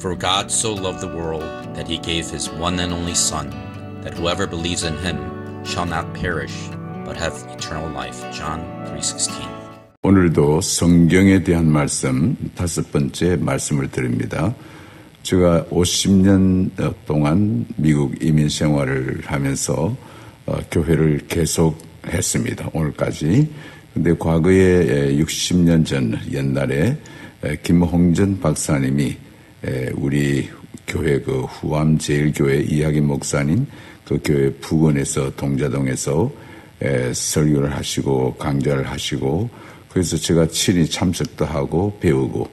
For God so loved the world that he gave his one and only Son, that whoever believes in him shall not perish, but have eternal life. John 3:16. 오늘도 성경에 대한 말씀, 5번째 말씀을 드립니다. 제가 50년 동안 미국 이민 생활을 하면서 교회를 계속 했습니다. 오늘까지. 근데 과거에 60년 전 옛날에 김홍전 박사님이 우리 교회 그 후암 제일교회 이학인 목사님 그 교회 부근에서 동자동에서 설교를 하시고 강좌를 하시고 그래서 제가 친히 참석도 하고 배우고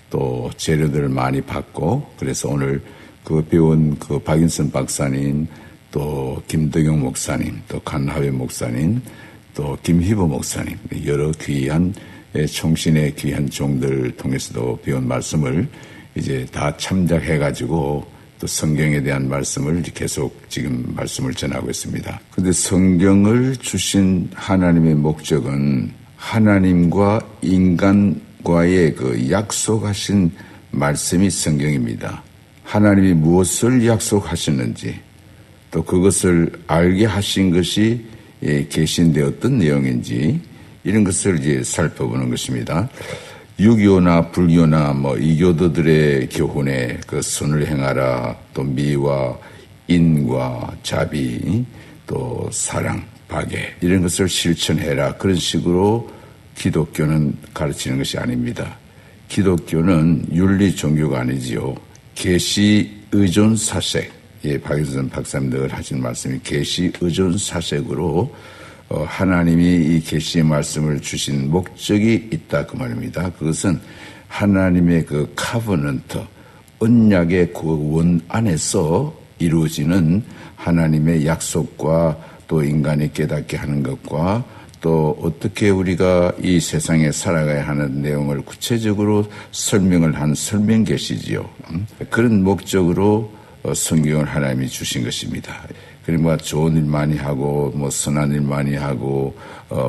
또 재료들을 많이 받고 그래서 오늘 그 배운 그 박인선 박사님 또 김덕영 목사님 또 간하회 목사님 또 김희보 목사님 여러 귀한 총신의 귀한 종들을 통해서도 배운 말씀을 이제 다 참작해가지고 또 성경에 대한 말씀을 계속 지금 말씀을 전하고 있습니다. 그런데 성경을 주신 하나님의 목적은 하나님과 인간과의 그 약속하신 말씀이 성경입니다. 하나님이 무엇을 약속하셨는지 또 그것을 알게 하신 것이 계신데 어떤 내용인지 이런 것을 이제 살펴보는 것입니다. 유교나 불교나 이교도들의 교훈에 그 선을 행하라 또 미와 인과 자비 또 사랑 박애 이런 것을 실천해라 그런 식으로 기독교는 가르치는 것이 아닙니다. 기독교는 윤리 종교가 아니지요. 계시 의존 사색 박인선 박사님들 하신 말씀이 계시 의존 사색으로 하나님이 이 계시의 말씀을 주신 목적이 있다 그 말입니다. 그것은 하나님의 그 카버넌트 언약의 그 원 안에서 이루어지는 하나님의 약속과 또 인간이 깨닫게 하는 것과 또 어떻게 우리가 이 세상에 살아가야 하는 내용을 구체적으로 설명을 한 설명 계시지요. 그런 목적으로 성경을 하나님이 주신 것입니다. 그리고 좋은 일 많이 하고 선한 일 많이 하고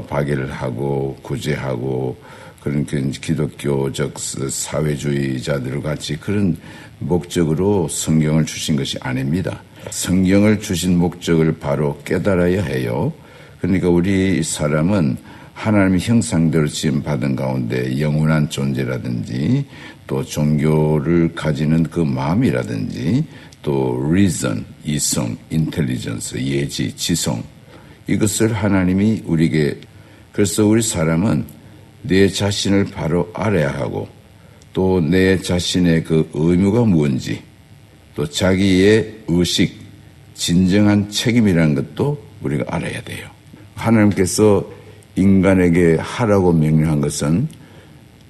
박애를 하고 구제하고 그런 기독교적 사회주의자들 같이 그런 목적으로 성경을 주신 것이 아닙니다. 성경을 주신 목적을 바로 깨달아야 해요. 그러니까 우리 사람은 하나님의 형상대로 지음받은 가운데 영원한 존재라든지 또 종교를 가지는 그 마음이라든지 또 reason, 이성, intelligence, 예지, 지성 이것을 하나님이 우리에게 그래서 우리 사람은 내 자신을 바로 알아야 하고 또 내 자신의 그 의무가 무엇인지 또 자기의 의식, 진정한 책임이라는 것도 우리가 알아야 돼요. 하나님께서 인간에게 하라고 명령한 것은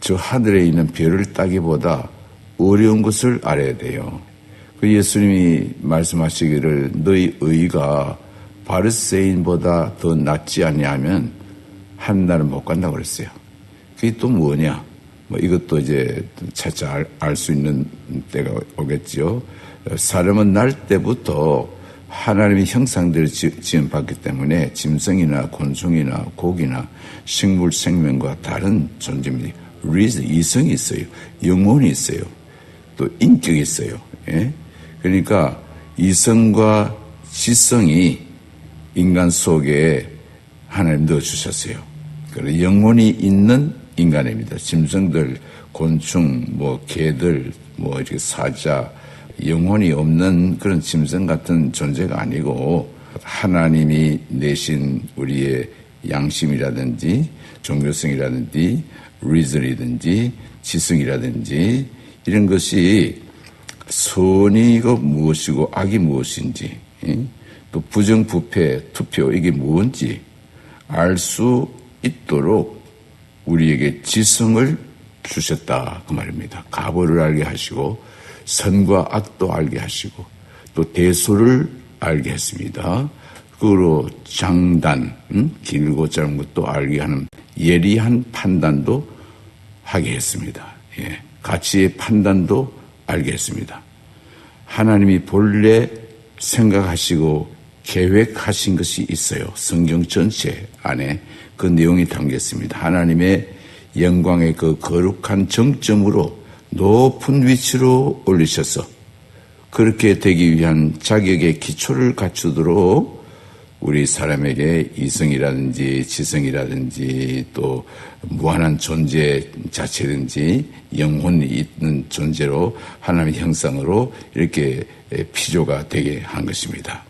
저 하늘에 있는 별을 따기보다 어려운 것을 알아야 돼요. 그 예수님이 말씀하시기를 너희 의가 바리새인보다 더 낫지 않냐면 하늘나라는 못 간다고 그랬어요. 그게 또 뭐냐? 이것도 이제 차차 알 수 있는 때가 오겠지요. 사람은 날 때부터 하나님의 형상대로 지음받기 때문에 짐승이나 곤충이나 고기나 식물 생명과 다른 존재입니다. 이성이 있어요. 영혼이 있어요. 또 인격이 있어요. 예? 그러니까 이성과 지성이 인간 속에 하나님 넣어주셨어요. 그래서 영혼이 있는 인간입니다. 짐승들, 곤충, 개들, 이렇게 사자, 영혼이 없는 그런 짐승 같은 존재가 아니고 하나님이 내신 우리의 양심이라든지 종교성이라든지 리즌이든지 지성이라든지 이런 것이 선이 무엇이고 악이 무엇인지 또 부정부패 투표 이게 뭔지 알 수 있도록 우리에게 지성을 주셨다 그 말입니다. 가보를 알게 하시고 선과 악도 알게 하시고 또 대소를 알게 했습니다. 그리고 장단 길고 짧은 것도 알게 하는 예리한 판단도 하게 했습니다. 예. 가치의 판단도 알게 했습니다. 하나님이 본래 생각하시고 계획하신 것이 있어요. 성경 전체 안에 그 내용이 담겨 있습니다. 하나님의 영광의 그 거룩한 정점으로 높은 위치로 올리셔서 그렇게 되기 위한 자격의 기초를 갖추도록 우리 사람에게 이성이라든지 지성이라든지 또 무한한 존재 자체든지 영혼이 있는 존재로 하나님의 형상으로 이렇게 피조가 되게 한 것입니다.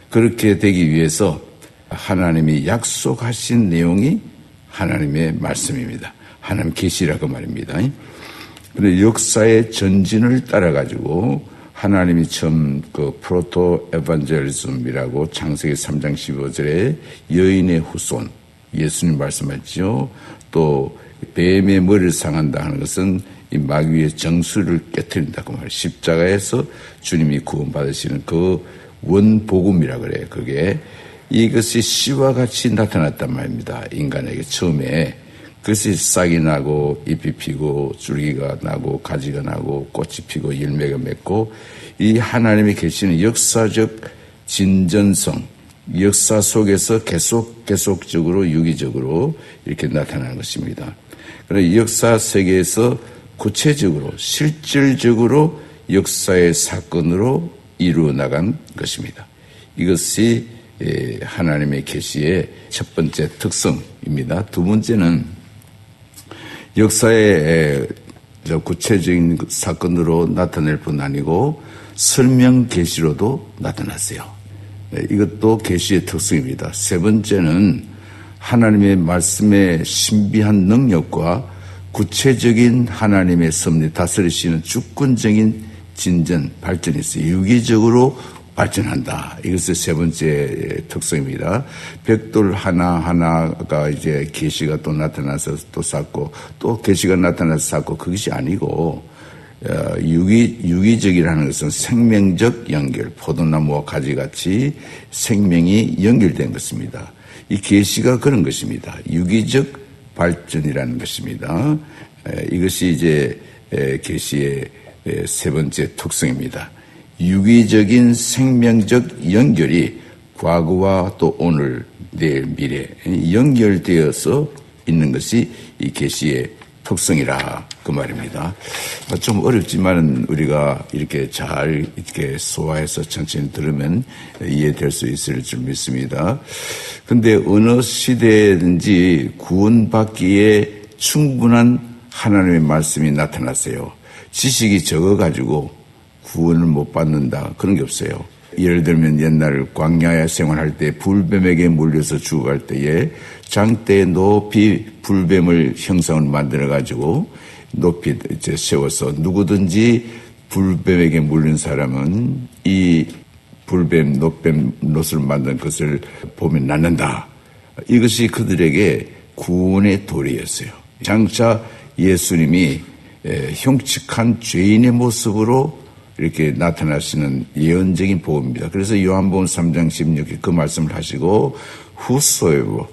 그렇게 되기 위해서 하나님이 약속하신 내용이 하나님의 말씀입니다. 하나님 계시라고 말입니다. 그런데 역사의 전진을 따라가지고 하나님이 처음 그 프로토 에반젤리즘이라고 창세기 3장 15절에 여인의 후손, 예수님 말씀하셨죠. 또 뱀의 머리를 상한다 하는 것은 이 마귀의 정수를 깨트린다고 말해요. 십자가에서 주님이 구원받으시는 그 원복음이라 그래요. 그게 이것이 씨와 같이 나타났단 말입니다. 인간에게 처음에. 그것이 싹이 나고 잎이 피고 줄기가 나고 가지가 나고 꽃이 피고 열매가 맺고 이 하나님이 계시는 역사적 진전성, 역사 속에서 계속적으로 유기적으로 이렇게 나타나는 것입니다. 그래서 역사 세계에서 구체적으로 실질적으로 역사의 사건으로 이루어 나간 것입니다. 이것이 하나님의 계시의 첫 번째 특성입니다. 두 번째는 역사의 구체적인 사건으로 나타낼 뿐 아니고 설명 계시로도 나타났어요. 이것도 계시의 특성입니다. 세 번째는 하나님의 말씀의 신비한 능력과 구체적인 하나님의 섭리, 다스리시는 주권적인 진전, 발전이 있어요. 유기적으로 발전한다. 이것이 세 번째 특성입니다. 벽돌 하나하나가 이제 계시가 또 나타나서 또 쌓고 또 계시가 나타나서 쌓고 그것이 아니고 유기적이라는 것은 생명적 연결, 포도나무와 가지같이 생명이 연결된 것입니다. 이 계시가 그런 것입니다. 유기적 발전이라는 것입니다. 이것이 이제 계시의 세 번째 특성입니다. 유기적인 생명적 연결이 과거와 또 오늘, 내일, 미래 연결되어서 있는 것이 이 계시의 특성이라 그 말입니다. 좀 어렵지만 우리가 이렇게 잘 이렇게 소화해서 천천히 들으면 이해될 수 있을 줄 믿습니다. 근데 어느 시대든지 구원받기에 충분한 하나님의 말씀이 나타났어요. 지식이 적어가지고 구원을 못 받는다. 그런 게 없어요. 예를 들면 옛날 광야에 생활할 때 불뱀에게 물려서 죽어갈 때에 장대에 높이 불뱀을 형상을 만들어가지고 높이 이제 세워서 누구든지 불뱀에게 물린 사람은 이 불뱀, 노뱀 노릇을 만든 것을 보면 낫는다. 이것이 그들에게 구원의 도리였어요. 장차 예수님이 흉측한 죄인의 모습으로 이렇게 나타나시는 예언적인 보험입니다. 그래서 요한복음 3장 16절 그 말씀을 하시고 whosoever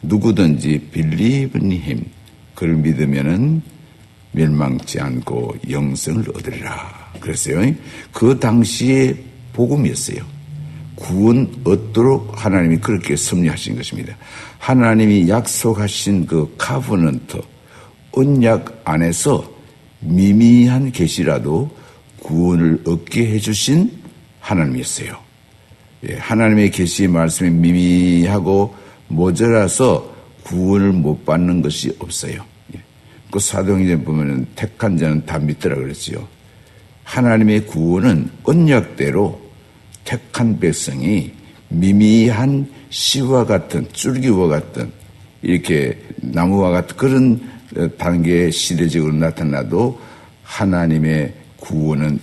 누구든지 believe in him 그를 믿으면은 멸망치 않고 영생을 얻으리라. 그랬어요. 그 당시의 복음이었어요. 구원 얻도록 하나님이 그렇게 섭리하신 것입니다. 하나님이 약속하신 그 카버넌트 언약 안에서 미미한 계시라도 구원을 얻게 해주신 하나님이었어요. 하나님의 계시의 말씀이 미미하고 모자라서 구원을 못 받는 것이 없어요. 그 사도행전 보면은 택한 자는 다 믿더라 그랬지요. 하나님의 구원은 언약대로 택한 백성이 미미한 씨와 같은 줄기와 같은 이렇게 나무와 같은 그런 단계의 시대적으로 나타나도 하나님의 구원은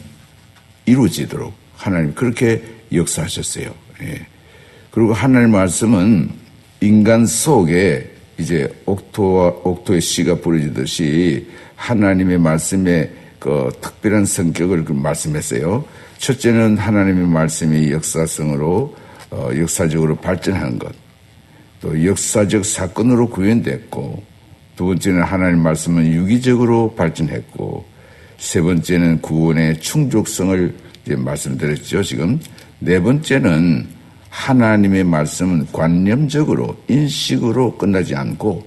이루어지도록 하나님 그렇게 역사하셨어요. 그리고 하나님 말씀은 인간 속에 이제 옥토의 씨가 부러지듯이 하나님의 말씀의 그 특별한 성격을 말씀했어요. 첫째는 하나님의 말씀이 역사성으로 역사적으로 발전하는 것, 또 역사적 사건으로 구현됐고, 두 번째는 하나님 말씀은 유기적으로 발전했고, 세 번째는 구원의 충족성을 이제 말씀드렸죠, 지금. 네 번째는 하나님의 말씀은 관념적으로, 인식으로 끝나지 않고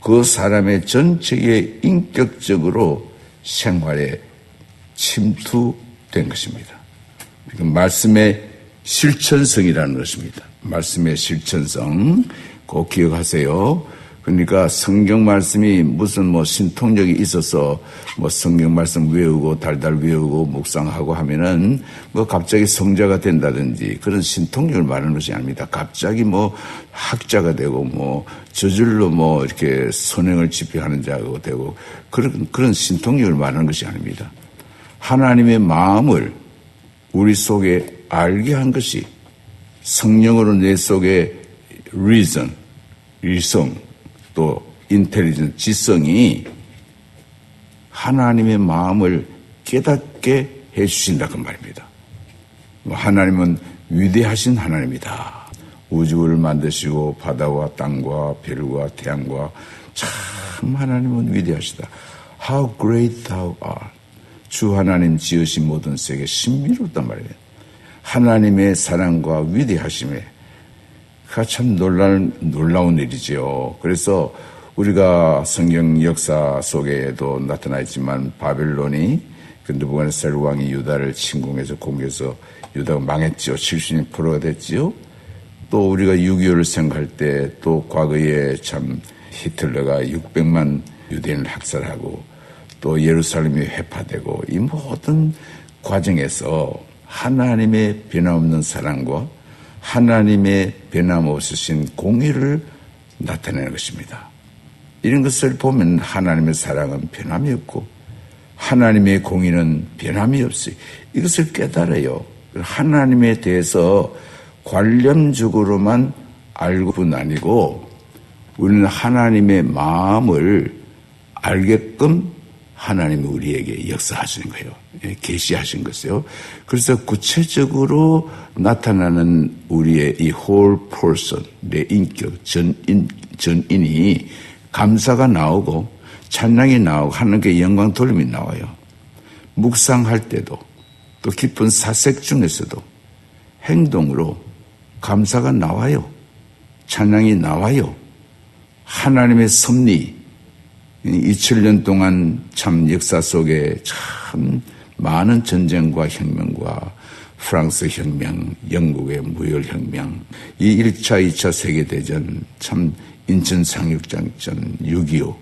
그 사람의 전체에 인격적으로 생활에 침투된 것입니다. 말씀의 실천성이라는 것입니다. 말씀의 실천성 꼭 기억하세요. 그러니까 성경 말씀이 무슨 신통력이 있어서 성경 말씀 외우고 달달 외우고 묵상하고 하면은 갑자기 성자가 된다든지 그런 신통력을 말하는 것이 아닙니다. 갑자기 학자가 되고 저절로 이렇게 선행을 집행하는 자가 되고 그런 신통력을 말하는 것이 아닙니다. 하나님의 마음을 우리 속에 알게 한 것이 성령으로 내 속에 reason, 이성, 또 인텔리전스, 지성이 하나님의 마음을 깨닫게 해주신다 그 말입니다. 하나님은 위대하신 하나님이다. 우주를 만드시고 바다와 땅과 별과 태양과 참 하나님은 위대하시다. How great thou art. 주 하나님 지으신 모든 세계 신비롭단 말이에요. 하나님의 사랑과 위대하심에 참 놀라운 일이지요. 그래서 우리가 성경 역사 속에도 나타나 있지만 바벨론이 느부갓네살 왕이 유다를 침공해서 공격해서 유다가 망했죠. 70%가 됐지요. 또 우리가 6.25를 생각할 때 또 과거에 참 히틀러가 600만 유대인을 학살하고 또 예루살렘이 회파되고 이 모든 과정에서 하나님의 변함없는 사랑과 하나님의 변함없으신 공의를 나타내는 것입니다. 이런 것을 보면 하나님의 사랑은 변함이 없고 하나님의 공의는 변함이 없어요. 이것을 깨달아요. 하나님에 대해서 관념적으로만 알고뿐 아니고 우리는 하나님의 마음을 알게끔 하나님이 우리에게 역사하시는 거예요. 계시하신 것이요. 그래서 구체적으로 나타나는 우리의 이 whole person, 내 인격, 전인이 감사가 나오고 찬양이 나오고 하나님께 영광 돌림이 나와요. 묵상할 때도 또 깊은 사색 중에서도 행동으로 감사가 나와요. 찬양이 나와요. 하나님의 섭리, 2000년 동안 참 역사 속에 참 많은 전쟁과 혁명과 프랑스 혁명, 영국의 무혈혁명, 이 1차, 2차 세계대전, 참 인천 상륙작전, 6.25,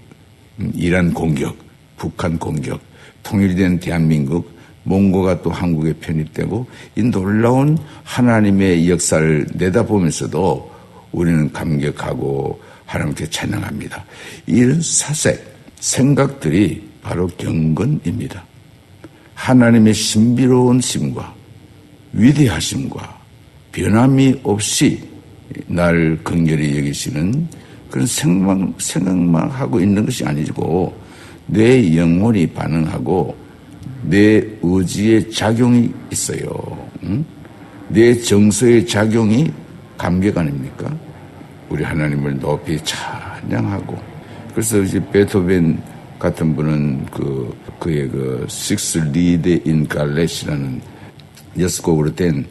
이란 공격, 북한 공격, 통일된 대한민국, 몽고가 또 한국에 편입되고 이 놀라운 하나님의 역사를 내다보면서도 우리는 감격하고 하나님께 찬양합니다. 이런 사색, 생각들이 바로 경건입니다. 하나님의 신비로운 심과 위대하심과 변함이 없이 나를 긍휼히 여기시는 그런 생각만 하고 있는 것이 아니고 내 영혼이 반응하고 내 의지의 작용이 있어요. 내 정서의 작용이 감격 아닙니까? 우리 하나님을 높이 찬양하고 그래서 이제 베토벤 같은 분은 그의 Six Lied in Gallet이라는 6곡으로 된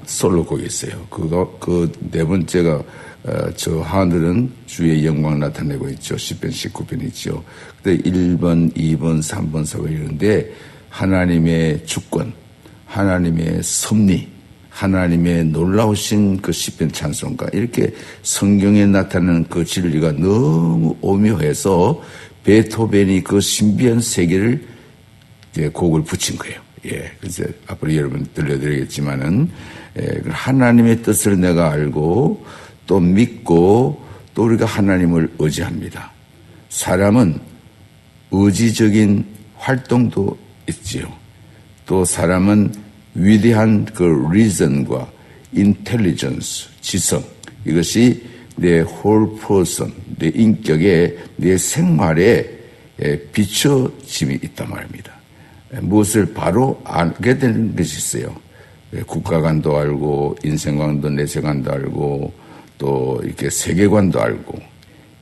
솔로곡이 있어요. 그 네 번째가 저 하늘은 주의 영광 나타내고 있죠. 10편, 19편 있죠. 근데 1번, 2번, 3번, 4번 이런데 하나님의 주권, 하나님의 섭리, 하나님의 놀라우신 그 시편 찬송가 이렇게 성경에 나타나는 그 진리가 너무 오묘해서 베토벤이 그 신비한 세계를 이제 곡을 붙인 거예요. 예, 그래서 앞으로 여러분 들려드리겠지만은 하나님의 뜻을 내가 알고 또 믿고 또 우리가 하나님을 의지합니다. 사람은 의지적인 활동도 있지요. 또 사람은 위대한 그 reason과 intelligence, 지성 이것이 내 whole person, 내 인격에 내 생활에 비춰짐이 있단 말입니다. 무엇을 바로 알게 되는 것이 있어요. 국가관도 알고 인생관도 내세관도 알고 또 이렇게 세계관도 알고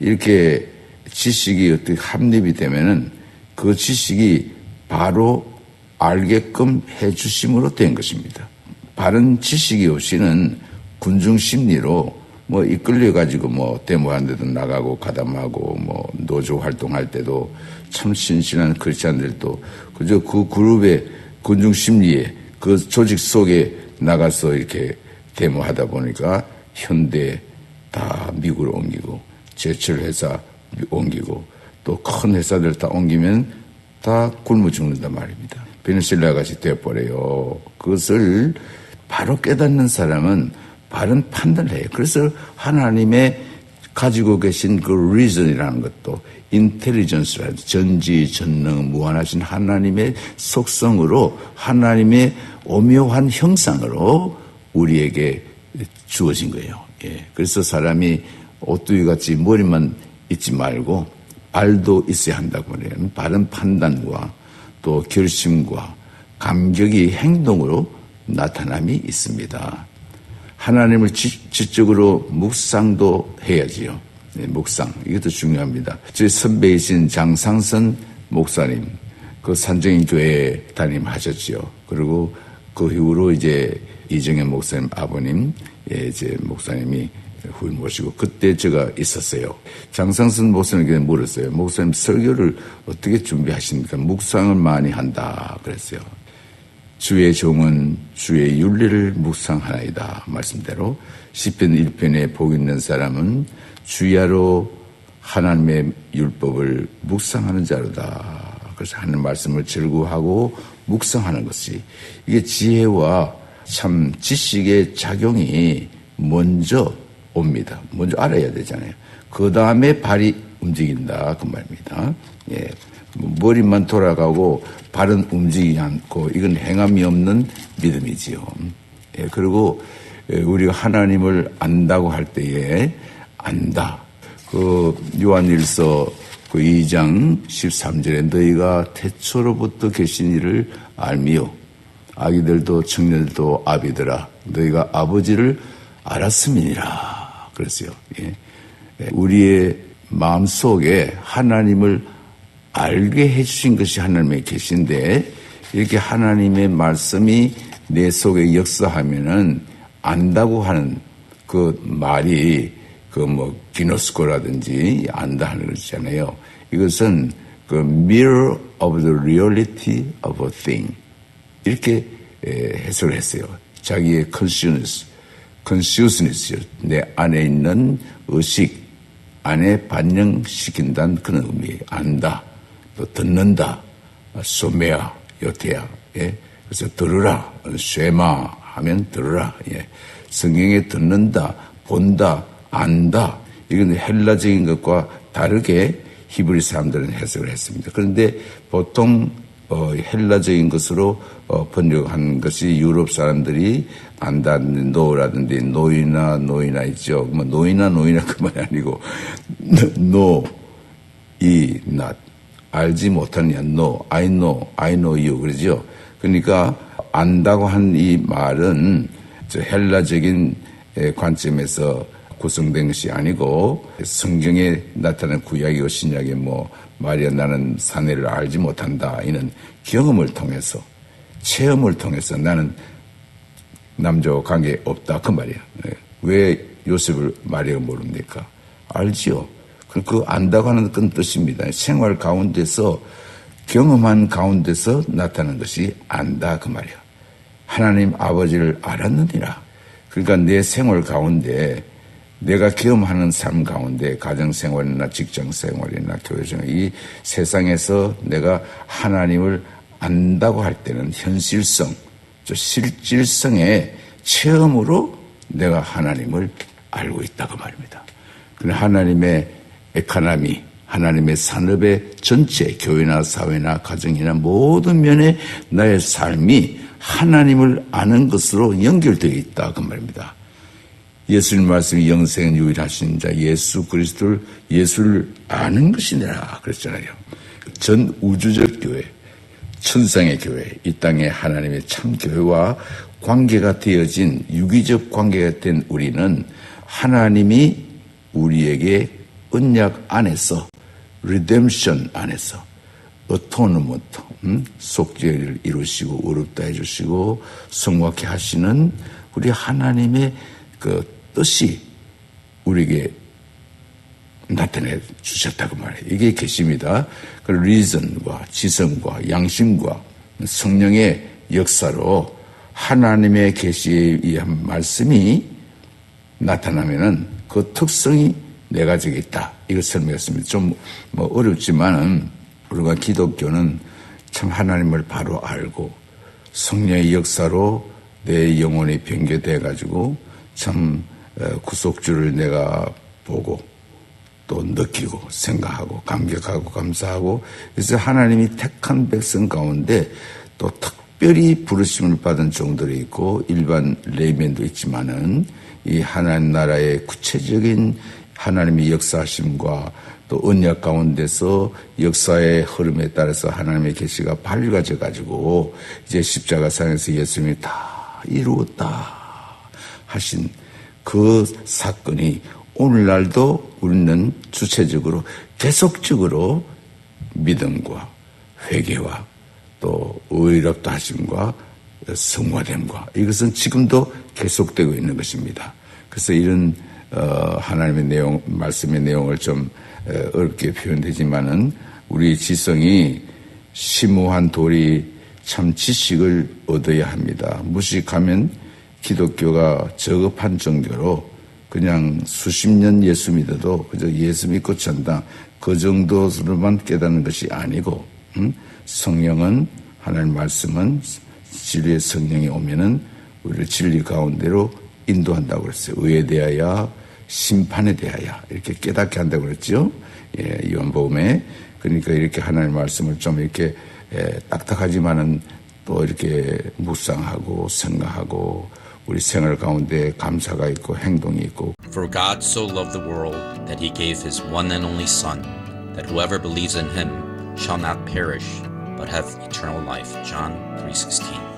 이렇게 지식이 어떻게 합립이 되면은 그 지식이 바로 알게끔 해주심으로 된 것입니다. 바른 지식이 없이는 군중심리로 뭐 이끌려가지고 뭐 데모하는 데도 나가고 가담하고 뭐 노조 활동할 때도 참 신신한 크리스찬들도 그저 그 그룹의 군중 심리에 그 조직 속에 나가서 이렇게 데모하다 보니까 현대 다 미국으로 옮기고 제철 회사 옮기고 또 큰 회사들 다 옮기면 다 굶어 죽는단 말입니다. 베네수엘라 같이 되어버려요. 그것을 바로 깨닫는 사람은 바른 판단을 해요. 그래서 하나님의 가지고 계신 그 reason이라는 것도 intelligence라는 전지전능 무한하신 하나님의 속성으로 하나님의 오묘한 형상으로 우리에게 주어진 거예요. 예. 그래서 사람이 오뚜기 같이 머리만 있지 말고 발도 있어야 한다고 그래요. 바른 판단과 또 결심과 감격이 행동으로 나타남이 있습니다. 하나님을 지적으로 묵상도 해야지요. 네, 묵상. 이것도 중요합니다. 제 선배이신 장상선 목사님, 그 산정인 교회에 담임하셨지요. 그리고 그 이후로 이제 이정현 목사님 아버님, 이제 목사님이 후임 모시고 그때 제가 있었어요. 장상선 목사님께 물었어요. 목사님 설교를 어떻게 준비하십니까? 묵상을 많이 한다 그랬어요. 주의 종은 주의 윤리를 묵상하나이다. 말씀대로 시편 1편에 복 있는 사람은 주야로 하나님의 율법을 묵상하는 자로다. 그래서 하는 말씀을 즐거워하고 묵상하는 것이 이게 지혜와 참 지식의 작용이 먼저 옵니다. 먼저 알아야 되잖아요. 그 다음에 발이 움직인다 그 말입니다. 예. 머리만 돌아가고 발은 움직이지 않고 이건 행함이 없는 믿음이지요. 예. 그리고 우리가 하나님을 안다고 할 때에 안다. 그 요한일서 그 2장 13절에 너희가 태초로부터 계신 이를 알미요. 아기들도 청년들도 아비들아 너희가 아버지를 알았음이니라. 그랬어요. 예. 우리의 마음속에 하나님을 알게 해주신 것이 하나님에 계신데 이렇게 하나님의 말씀이 내 속에 역사하면은 안다고 하는 그 말이 그 뭐 기노스코라든지 안다 하는 것이잖아요. 이것은 그 mirror of the reality of a thing 이렇게 해석을 했어요. 자기의 consciousness 내 안에 있는 의식 안에 반영시킨다는 그런 의미. 안다, 또 듣는다, 소메아, 요테야. 예. 그래서 들으라, 쉐마 하면 들으라. 예. 성경에 듣는다, 본다, 안다. 이건 헬라적인 것과 다르게 히브리 사람들은 해석을 했습니다. 그런데 보통 헬라적인 것으로 번역한 것이 유럽 사람들이 안다, 노라든지 노이나 있죠. 뭐 노이나 그 말이 아니고 no, i, not. 알지 못하느냐, no, I know you 그러죠. 그러니까 안다고 한 이 말은 헬라적인 관점에서 구성된 것이 아니고 성경에 나타난 구약이고 신약의 뭐 말이야 나는 사내를 알지 못한다. 이는 경험을 통해서 체험을 통해서 나는 남자와 관계 없다. 그 말이야. 왜 요셉을 마리아가 모릅니까? 알지요. 그 안다고 하는 건 뜻입니다. 생활 가운데서 경험한 가운데서 나타나는 것이 안다. 그 말이야. 하나님 아버지를 알았느니라. 그러니까 내 생활 가운데 내가 경험하는 삶 가운데 가정생활이나 직장생활이나 교회생활 이 세상에서 내가 하나님을 안다고 할 때는 현실성, 실질성의 체험으로 내가 하나님을 알고 있다고 말입니다. 그런데 하나님의 에코노미, 하나님의 산업의 전체 교회나 사회나 가정이나 모든 면에 나의 삶이 하나님을 아는 것으로 연결되어 있다 그 말입니다. 예수님 말씀이 영생 유일하신 자 예수 그리스도를 예수를 아는 것이니라 그랬잖아요. 전 우주적 교회, 천상의 교회, 이 땅의 하나님의 참 교회와 관계가 되어진 유기적 관계가 된 우리는 하나님이 우리에게 언약 안에서 리뎀션 안에서 어토너먼트 속죄를 이루시고 의롭다 해주시고 성화케 하시는 우리 하나님의 그 뜻이 우리에게 나타내 주셨다고 말해요. 이게 계시입니다. 그 리즌과 지성과 양심과 성령의 역사로 하나님의 계시에 의한 말씀이 나타나면은 그 특성이 네 가지가 있다. 이걸 설명했습니다. 좀 어렵지만은 우리가 기독교는 참 하나님을 바로 알고 성령의 역사로 내 영혼이 변개돼 가지고 참 구속주를 내가 보고 또 느끼고 생각하고 감격하고 감사하고 그래서 하나님이 택한 백성 가운데 또 특별히 부르심을 받은 종들이 있고 일반 레이맨도 있지만은 이 하나님 나라의 구체적인 하나님의 역사하심과 또 언약 가운데서 역사의 흐름에 따라서 하나님의 계시가 밝아져 가지고 이제 십자가상에서 예수님이 다 이루었다 하신 그 사건이 오늘날도 우리는 주체적으로 계속적으로 믿음과 회개와 또 의롭다 하심과 성화됨과 이것은 지금도 계속되고 있는 것입니다. 그래서 이런 하나님의 내용, 말씀의 내용을 좀 어렵게 표현되지만은 우리 지성이 심오한 도리 참 지식을 얻어야 합니다. 무식하면 기독교가 저급한 정도로 그냥 수십 년 예수 믿어도 그저 예수 믿고 찬다 그 정도로만 깨닫는 것이 아니고 성령은 하나님 말씀은 진리의 성령이 오면은 우리를 진리 가운데로 인도한다고 그랬어요. 의에 대하여 심판에 대하여 이렇게 깨닫게 한다고 그랬죠. 예, 요한복음에 그러니까 이렇게 하나님 말씀을 좀 이렇게 딱딱하지만은 또 이렇게 묵상하고 생각하고 우리 생활 가운데 감사가 있고 행동이 있고. For God so loved the world that he gave his one and only Son, that whoever believes in him shall not perish, but have eternal life. John 3:16.